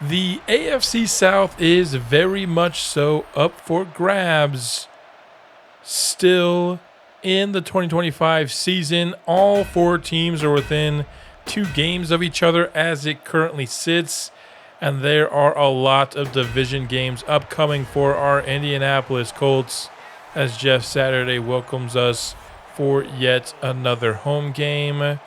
The AFC South is very much so up for grabs. Still in the 2025 season, all four teams are within 2 games of each other as it currently sits. And there are a lot of division games upcoming for our Indianapolis Colts as Jeff Saturday welcomes us for yet another home game.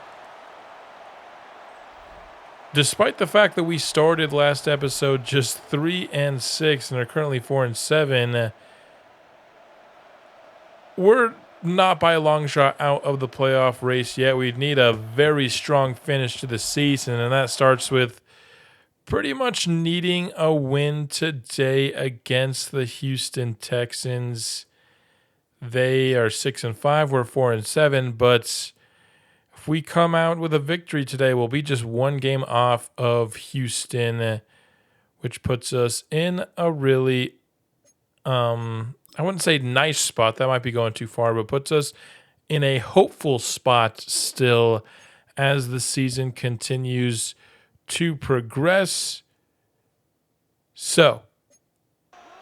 Despite the fact that we started last episode just 3-6 and are currently 4-7, we're not by a long shot out of the playoff race yet. We need a very strong finish to the season, and that starts with pretty much needing a win today against the Houston Texans. They are 6-5, we're 4-7, but if we come out with a victory today, we'll be just 1 game off of Houston, which puts us in a really, I wouldn't say nice spot. That might be going too far, but puts us in a hopeful spot still as the season continues to progress. So,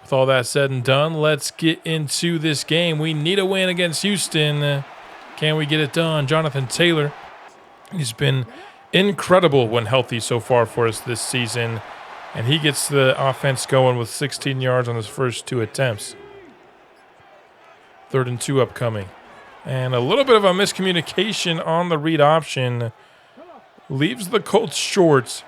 with all that said and done, let's get into this game. We need a win against Houston. Can we get it done? Jonathan Taylor, he's been incredible when healthy so far for us this season, and he gets the offense going with 16 yards on his first 2 attempts. 3rd and 2 upcoming. And a little bit of a miscommunication on the read option leaves the Colts short.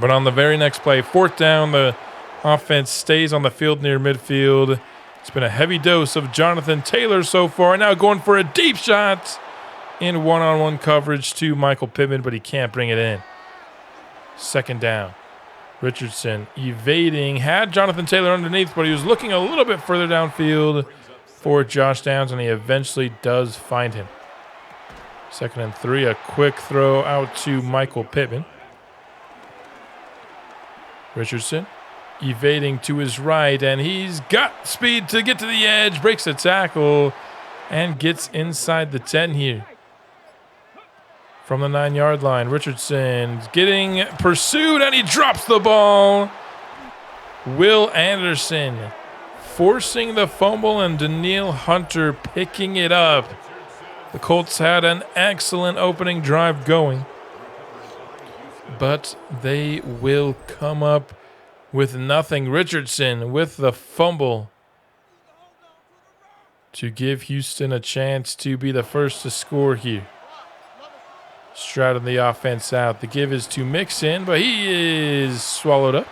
But on the very next play, 4th down, the offense stays on the field near midfield. It's been a heavy dose of Jonathan Taylor so far. Now going for a deep shot in one-on-one coverage to Michael Pittman, but he can't bring it in. 2nd down. Richardson evading. Had Jonathan Taylor underneath, but he was looking a little bit further downfield for Josh Downs, and he eventually does find him. 2nd and 3, a quick throw out to Michael Pittman. Richardson evading to his right, and he's got speed to get to the edge, breaks the tackle, and gets inside the 10 here. From the 9-yard line, Richardson getting pursued, and he drops the ball. Will Anderson forcing the fumble, and Danielle Hunter picking it up. The Colts had an excellent opening drive going, but they will come up with nothing. Richardson with the fumble to give Houston a chance to be the first to score here. Strouting the offense out. The give is to Mixon, but he is swallowed up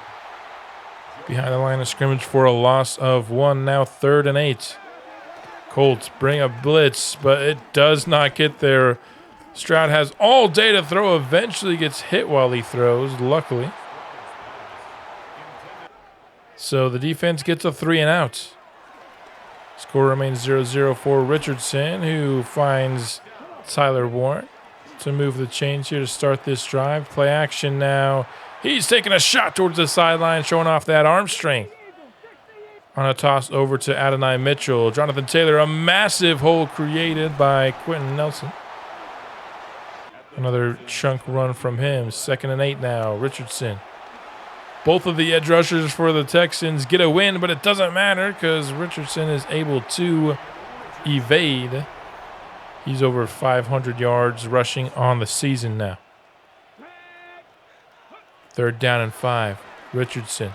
behind the line of scrimmage for a loss of 1. Now 3rd and 8. Colts bring a blitz, but it does not get there. Stroud has all day to throw. Eventually gets hit while he throws, luckily. So the defense gets a 3 and out. Score remains 0-0 for Richardson, who finds Tyler Warren to move the chains here to start this drive. Play action now. He's taking a shot towards the sideline, showing off that arm strength. On a toss over to Adonai Mitchell. Jonathan Taylor, a massive hole created by Quentin Nelson. Another chunk run from him. 2nd and 8 now. Richardson. Both of the edge rushers for the Texans get a win, but it doesn't matter because Richardson is able to evade. He's over 500 yards rushing on the season now. 3rd down and 5. Richardson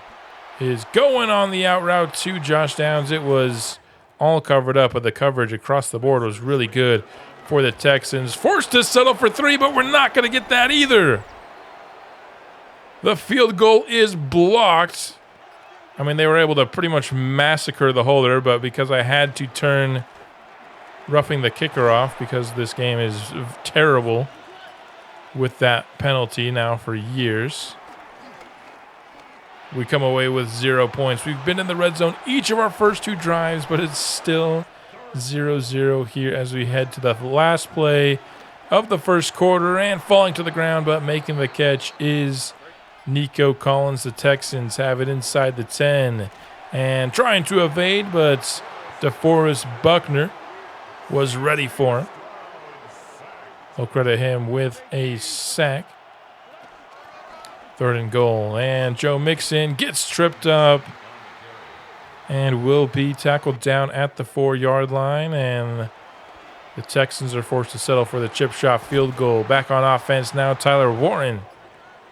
is going on the out route to Josh Downs. It was all covered up, but the coverage across the board was really good for the Texans. Forced to settle for 3, but we're not going to get that either. The field goal is blocked. I mean, they were able to pretty much massacre the holder, but because I had to turn roughing the kicker off because this game is terrible with that penalty now for years, we come away with 0 points. We've been in the red zone each of our first 2 drives, but it's still 0-0 here as we head to the last play of the first quarter, and falling to the ground but making the catch is Nico Collins. The Texans have it inside the 10 and trying to evade, but DeForest Buckner was ready for him. I'll credit him with a sack. 3rd and goal. And Joe Mixon gets tripped up and will be tackled down at the 4-yard line. And the Texans are forced to settle for the chip shot field goal. Back on offense now, Tyler Warren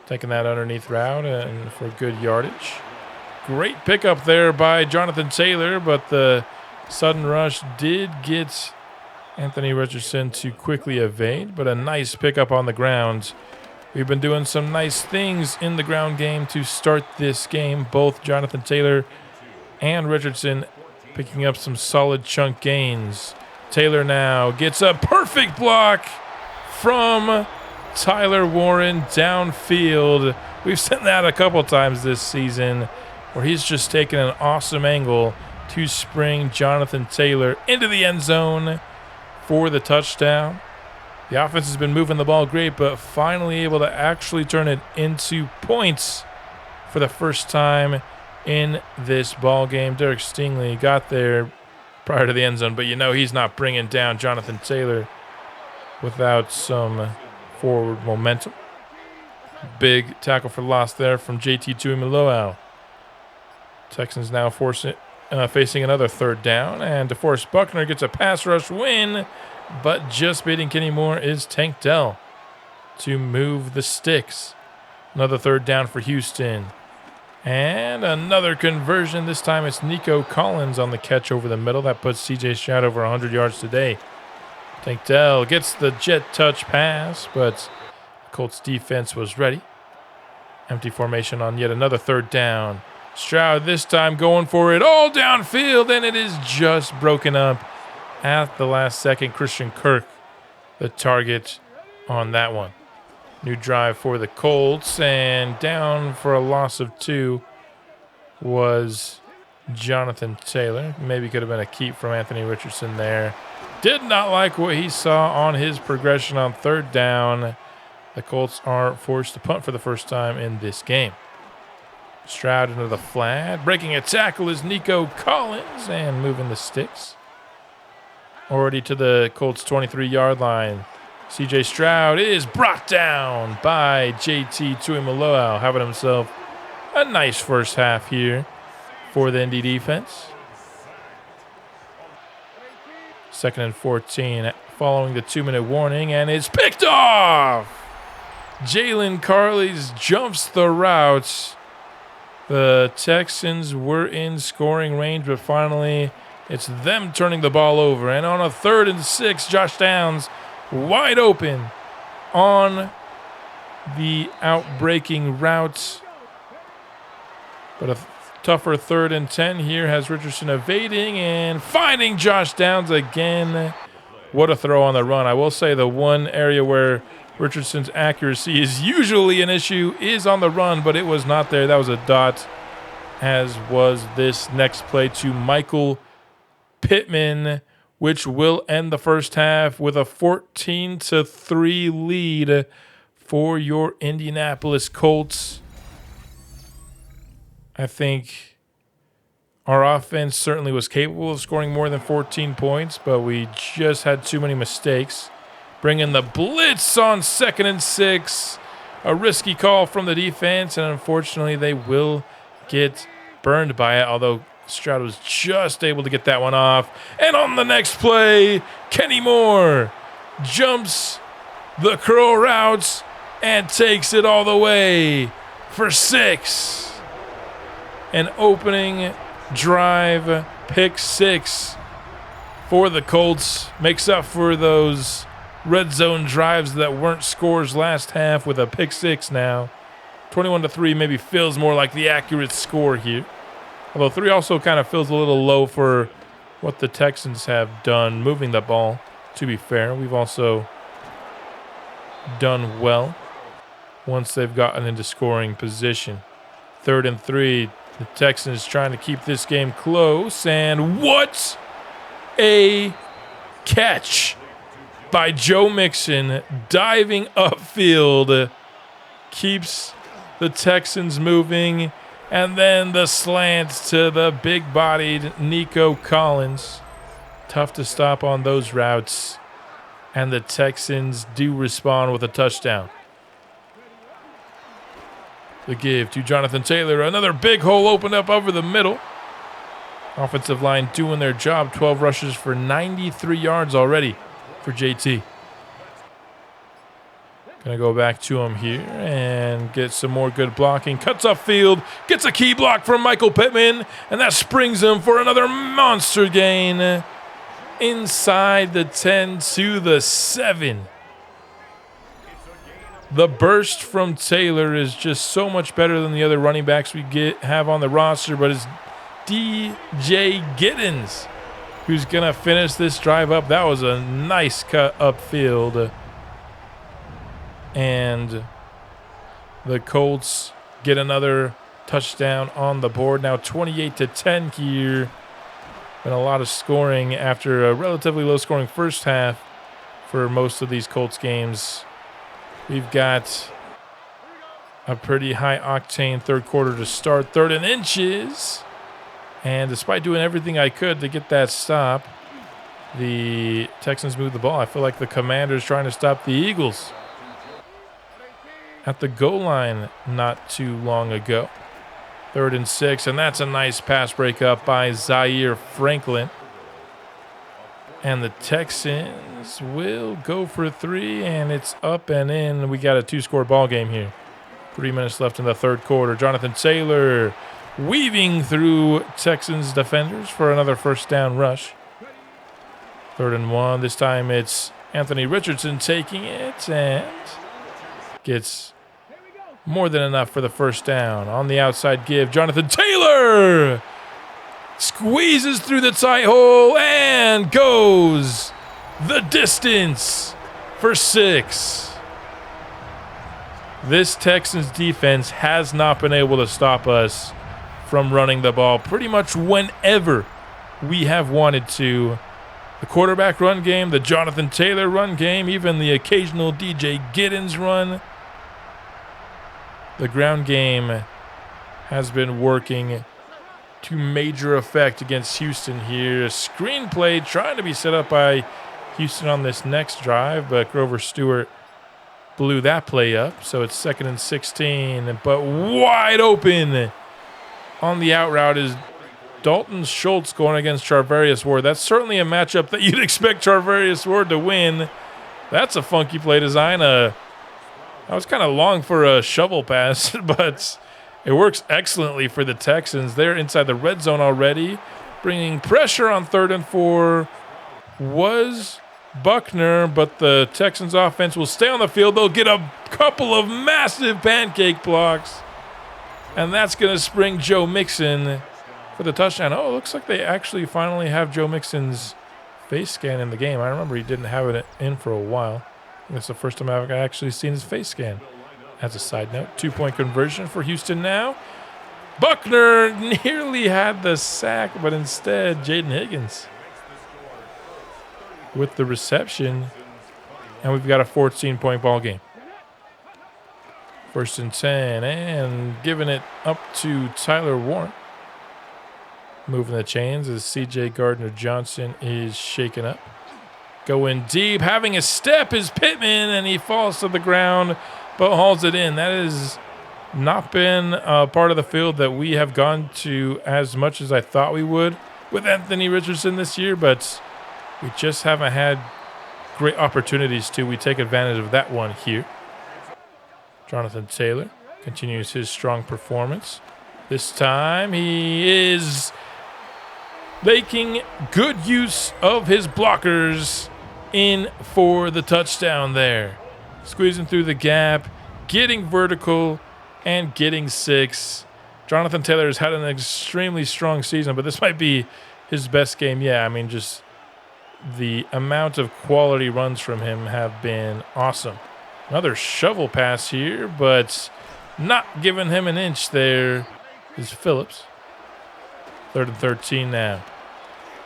taking that underneath route and for good yardage. Great pickup there by Jonathan Taylor, but the sudden rush did get Anthony Richardson to quickly evade, but a nice pickup on the ground. We've been doing some nice things in the ground game to start this game. Both Jonathan Taylor and Richardson picking up some solid chunk gains. Taylor now gets a perfect block from Tyler Warren downfield. We've seen that a couple times this season where he's just taken an awesome angle to spring Jonathan Taylor into the end zone for the touchdown. The offense has been moving the ball great, but finally able to actually turn it into points for the first time in this ball game. Derek Stingley got there prior to the end zone, but you know he's not bringing down Jonathan Taylor without some forward momentum. Big tackle for loss there from JT Tuimoloau. Texans now facing another 3rd down, and DeForest Buckner gets a pass rush win, but just beating Kenny Moore is Tank Dell to move the sticks. Another 3rd down for Houston. And another conversion. This time it's Nico Collins on the catch over the middle. That puts C.J. Stroud over 100 yards today. Tank Dell gets the jet touch pass, but the Colts defense was ready. Empty formation on yet another 3rd down. Stroud this time going for it all downfield, and it is just broken up at the last second. Christian Kirk, the target on that one. New drive for the Colts, and down for a loss of 2 was Jonathan Taylor. Maybe could have been a keep from Anthony Richardson there. Did not like what he saw on his progression on 3rd down. The Colts are forced to punt for the first time in this game. Stroud into the flat. Breaking a tackle is Nico Collins and moving the sticks. Already to the Colts 23-yard line. C.J. Stroud is brought down by JT Tuimoloau, having himself a nice first half here for the Indy defense. 2nd and 14 following the 2-minute warning, and it's picked off. Jalen Carley's jumps the route. The Texans were in scoring range, but finally it's them turning the ball over. And on a 3rd and 6, Josh Downs wide open on the outbreaking route. But a tougher 3rd and 10 here has Richardson evading and finding Josh Downs again. What a throw on the run. I will say the one area where Richardson's accuracy is usually an issue is on the run, but it was not there. That was a dot, as was this next play to Michael Pittman, which will end the first half with a 14-3 lead for your Indianapolis Colts. I think our offense certainly was capable of scoring more than 14 points, but we just had too many mistakes. Bringing the blitz on 2nd and 6. A risky call from the defense, and unfortunately they will get burned by it, although Stroud was just able to get that one off. And on the next play, Kenny Moore jumps the curl routes and takes it all the way for 6. An opening drive pick 6 for the Colts. Makes up for those red zone drives that weren't scores last half with a pick 6 now. 21-3 maybe feels more like the accurate score here. Although 3 also kind of feels a little low for what the Texans have done moving the ball, to be fair. We've also done well once they've gotten into scoring position. 3rd and 3, the Texans trying to keep this game close. And what a catch by Joe Mixon, diving upfield, keeps the Texans moving. And then the slant to the big-bodied Nico Collins. Tough to stop on those routes. And the Texans do respond with a touchdown. The give to Jonathan Taylor. Another big hole opened up over the middle. Offensive line doing their job. 12 rushes for 93 yards already for JT. Going to go back to him here and get some more good blocking. Cuts upfield. Gets a key block from Michael Pittman. And that springs him for another monster gain. Inside the 10 to the 7. The burst from Taylor is just so much better than the other running backs we have on the roster, but it's DJ Giddens who's going to finish this drive up. That was a nice cut upfield. And the Colts get another touchdown on the board. Now 28-10 here. Been a lot of scoring after a relatively low-scoring first half for most of these Colts games. We've got a pretty high-octane third quarter to start. 3rd and inches. And despite doing everything I could to get that stop, the Texans moved the ball. I feel like the Commanders trying to stop the Eagles at the goal line not too long ago. 3rd and 6, and that's a nice pass breakup by Zaire Franklin. And the Texans will go for 3, and it's up and in. We got a 2-score ball game here. 3 minutes left in the third quarter. Jonathan Taylor weaving through Texans defenders for another first down rush. 3rd and 1. This time it's Anthony Richardson taking it and gets more than enough for the first down. On the outside give, Jonathan Taylor squeezes through the tight hole and goes the distance for 6. This Texans defense has not been able to stop us from running the ball pretty much whenever we have wanted to. The quarterback run game, the Jonathan Taylor run game, even the occasional DJ Giddens run. The ground game has been working to major effect against Houston here. A screenplay trying to be set up by Houston on this next drive, but Grover Stewart blew that play up. So it's 2nd and 16, but wide open on the out route is Dalton Schultz going against Charvarius Ward. That's certainly a matchup that you'd expect Charvarius Ward to win. That's a funky play design. I was kind of long for a shovel pass, but it works excellently for the Texans. They're inside the red zone already, bringing pressure on 3rd and 4. Was Buckner, but the Texans offense will stay on the field. They'll get a couple of massive pancake blocks, and that's going to spring Joe Mixon for the touchdown. Oh, it looks like they actually finally have Joe Mixon's face scan in the game. I remember he didn't have it in for a while. That's the first time I've actually seen his face scan. As a side note, 2-point conversion for Houston now. Buckner nearly had the sack, but instead Jaden Higgins with the reception. And we've got a 14-point ball game. 1st and 10, and giving it up to Tyler Warren. Moving the chains as C.J. Gardner-Johnson is shaken up. Going deep, having a step is Pittman, and he falls to the ground, but hauls it in. That has not been a part of the field that we have gone to as much as I thought we would with Anthony Richardson this year, but we just haven't had great opportunities to. We take advantage of that one here. Jonathan Taylor continues his strong performance. This time he is making good use of his blockers in for the touchdown there. Squeezing through the gap, getting vertical, and getting 6. Jonathan Taylor has had an extremely strong season, but this might be his best game. Yeah, I mean, just the amount of quality runs from him have been awesome. Another shovel pass here, but not giving him an inch there is Phillips. 3rd and 13 now.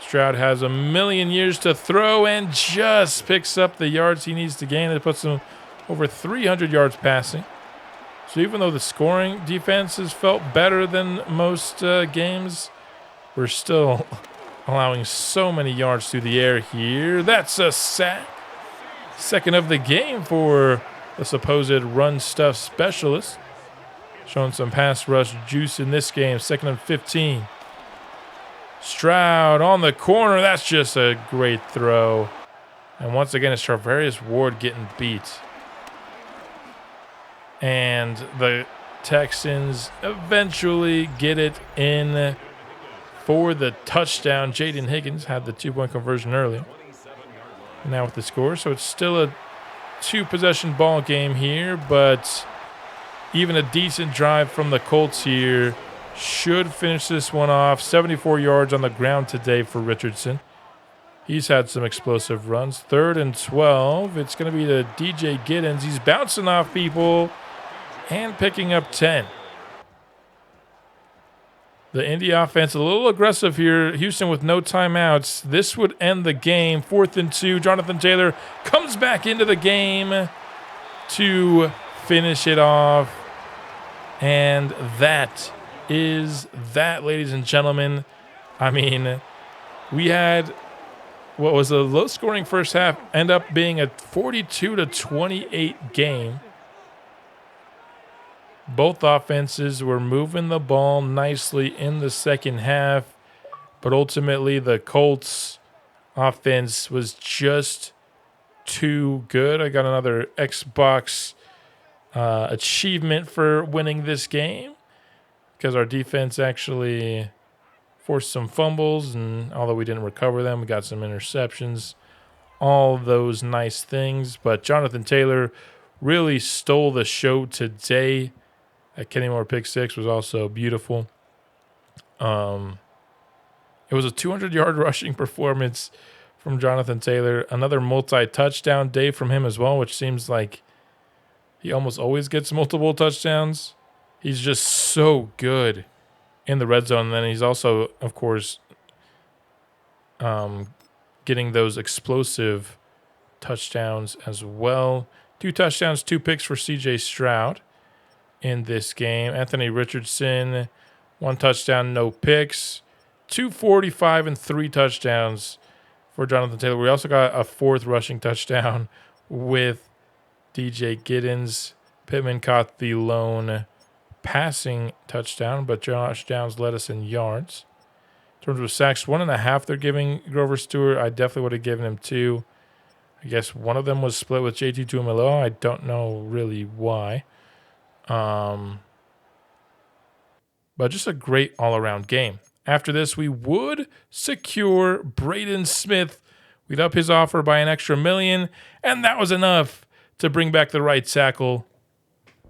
Stroud has a million years to throw and just picks up the yards he needs to gain. It puts him over 300 yards passing. So even though the scoring defense has felt better than most games, we're still allowing so many yards through the air here. That's a sack. 2nd of the game for the supposed run stuff specialist. showing some pass rush juice in this game. 2nd and 15. Stroud on the corner. That's just a great throw. And once again, it's Charvarius Ward getting beat. And the Texans eventually get it in for the touchdown. Jaden Higgins had the 2-point conversion earlier. Now with the score. So it's still a 2-possession ball game here, but even a decent drive from the Colts here should finish this one off. 74 yards on the ground today for Richardson. He's had some explosive runs. 3rd and 12. It's going to be to DJ Giddens. He's bouncing off people and picking up 10. The Indy offense a little aggressive here. Houston with no timeouts. This would end the game. 4th and 2. Jonathan Taylor comes back into the game to finish it off. And that is that, ladies and gentlemen. I mean, we had what was a low-scoring first half end up being a 42-28 game. Both offenses were moving the ball nicely in the second half, but ultimately the Colts offense was just too good. I got another Xbox achievement for winning this game because our defense actually forced some fumbles, and although we didn't recover them, we got some interceptions, all those nice things. But Jonathan Taylor really stole the show today. That Kenny Moore pick six was also beautiful. It was a 200-yard rushing performance from Jonathan Taylor. Another multi-touchdown day from him as well, which seems like he almost always gets multiple touchdowns. He's just so good in the red zone. And then he's also, of course, getting those explosive touchdowns as well. 2 touchdowns, 2 picks for C.J. Stroud in this game. Anthony Richardson, 1 touchdown, no picks. 245 and 3 touchdowns for Jonathan Taylor. We also got a 4th rushing touchdown with DJ Giddens. Pittman caught the lone passing touchdown, but Josh Downs led us in yards. In terms of sacks, 1.5 they're giving Grover Stewart. I definitely would have given him 2. I guess one of them was split with JT Tuimoloau. I don't know really why. But just a great all-around game. After this, we would secure Braden Smith. We'd up his offer by an extra $1 million, and that was enough to bring back the right tackle.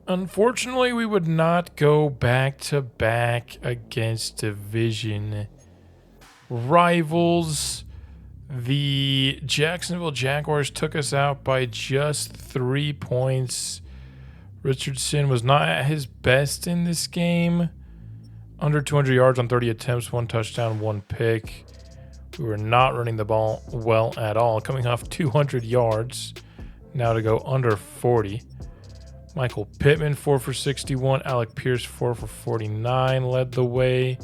Unfortunately, we would not go back-to-back against division rivals. The Jacksonville Jaguars took us out by just 3 points. Richardson was not at his best in this game. Under 200 yards on 30 attempts, 1 touchdown, 1 pick. We were not running the ball well at all, coming off 200 yards. Now to go under 40. Michael Pittman, 4 for 61. Alec Pierce, 4 for 49, led the way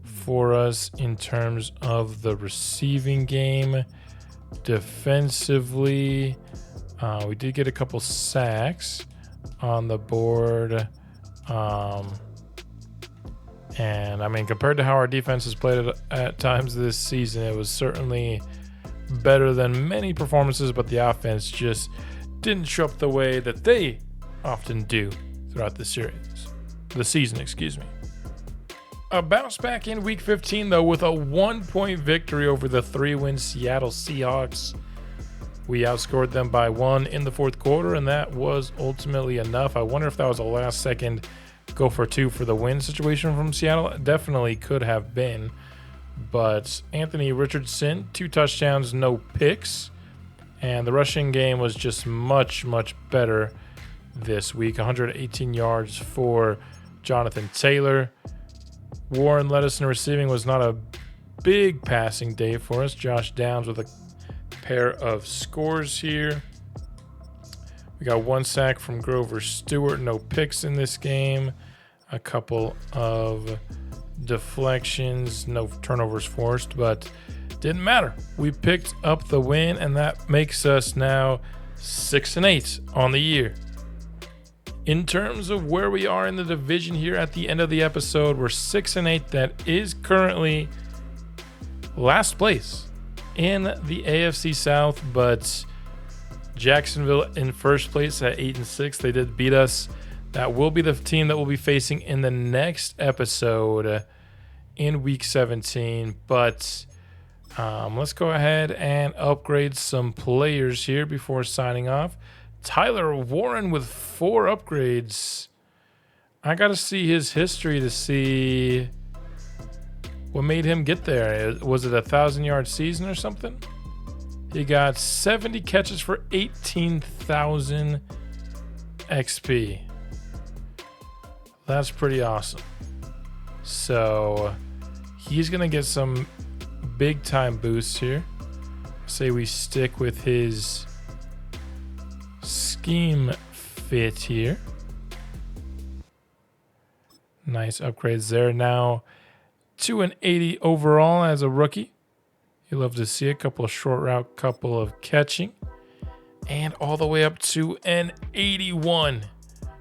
for us in terms of the receiving game. Defensively, we did get a couple sacks on the board. And I mean, compared to how our defense has played at times this season, it was certainly better than many performances, but the offense just didn't show up the way that they often do throughout the season. A bounce back in week 15, though, with a 1-point victory over the 3-win Seattle Seahawks. We outscored them by 1 in the 4th quarter, and that was ultimately enough. I wonder if that was a last-second go for 2 for the win situation from Seattle. It definitely could have been. But Anthony Richardson, 2 touchdowns, no picks. And the rushing game was just much, much better this week. 118 yards for Jonathan Taylor. Warren led us in receiving. Was not a big passing day for us. Josh Downs with a pair of scores here. We got 1 sack from Grover Stewart. No picks in this game. A couple of deflections. No turnovers forced, but didn't matter. We picked up the win, and that makes us now 6-8 on the year. In terms of where we are in the division here at the end of the episode, we're 6-8. That is currently last place in the AFC South, but Jacksonville in first place at 8-6. They did beat us. That will be the team that we'll be facing in the next episode in Week 17. But let's go ahead and upgrade some players here before signing off. Tyler Warren with 4 upgrades. I got to see his history to see what made him get there. Was it a 1,000-yard season or something? He got 70 catches for 18,000 XP. That's pretty awesome. So he's going to get some big-time boosts here. Say we stick with his scheme fit here. Nice upgrades there. Now to an 80 overall as a rookie. You love to see a couple of short route, couple of catching, and all the way up to an 81.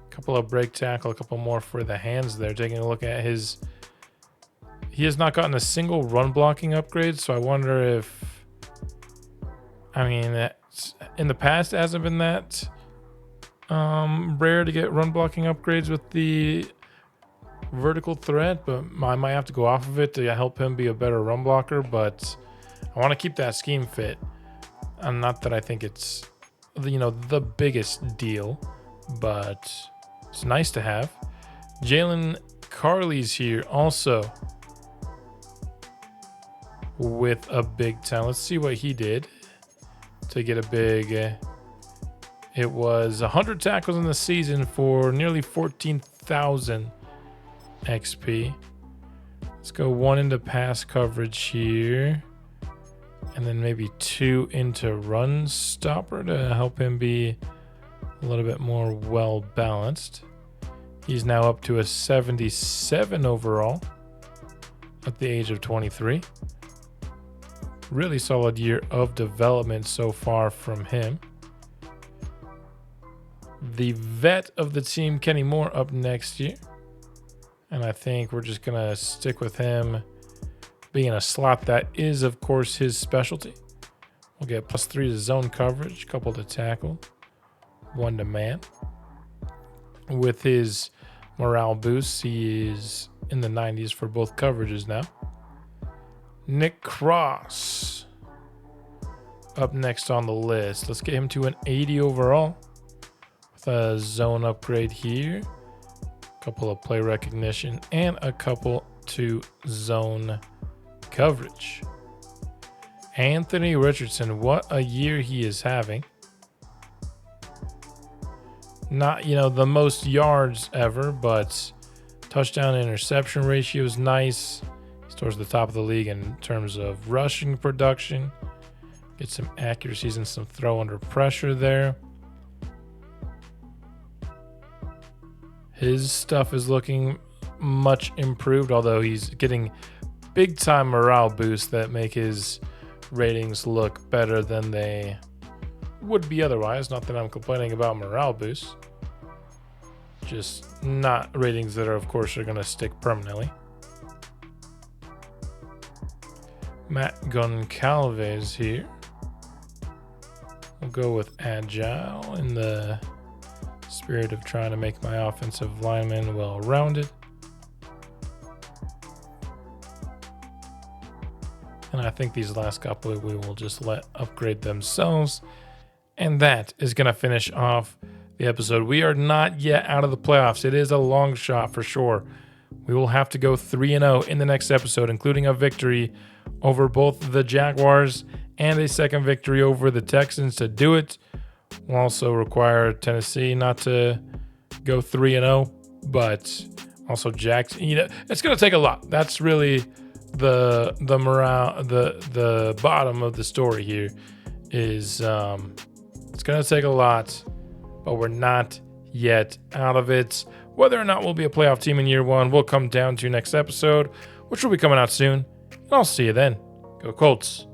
Couple of break tackle, a couple more for the hands there. Taking a look at his, he has not gotten a single run blocking upgrade, so I wonder if, in the past it hasn't been that rare to get run blocking upgrades with the vertical threat, but I might have to go off of it to help him be a better run blocker. But I want to keep that scheme fit. And not that I think it's, the biggest deal, but it's nice to have. Jalen Carley's here also with a big time. Let's see what he did to get a big. It was 100 tackles in the season for nearly 14,000 XP. Let's go 1 into pass coverage here. And then maybe 2 into run stopper to help him be a little bit more well balanced. He's now up to a 77 overall at the age of 23. Really solid year of development so far from him. The vet of the team, Kenny Moore, up next year. And I think we're just going to stick with him being a slot. That is, of course, his specialty. We'll get +3 to zone coverage, couple to tackle, 1 to man. With his morale boost, he is in the 90s for both coverages now. Nick Cross up next on the list. Let's get him to an 80 overall with a zone upgrade here, a couple of play recognition, and a couple to zone coverage. Anthony Richardson, what a year he is having. Not, the most yards ever, but touchdown interception ratio is nice. He's towards the top of the league in terms of rushing production. Get some accuracies and some throw under pressure there. His stuff is looking much improved, although he's getting big time morale boosts that make his ratings look better than they would be otherwise. Not that I'm complaining about morale boosts, just not ratings that are, of course, are going to stick permanently. Matt Goncalves here. We'll go with agile in the spirit of trying to make my offensive lineman well-rounded. And I think these last couple we will just let upgrade themselves. And that is going to finish off the episode. We are not yet out of the playoffs. It is a long shot for sure. We will have to go 3-0 in the next episode, including a victory over both the Jaguars and a second victory over the Texans to do it. We'll also require Tennessee not to go 3-0, but also Jackson. It's going to take a lot. That's really the morale, the bottom of the story here is it's going to take a lot, but we're not yet out of it. Whether or not we'll be a playoff team in year 1 will come down to next episode, which will be coming out soon. And I'll see you then. Go Colts.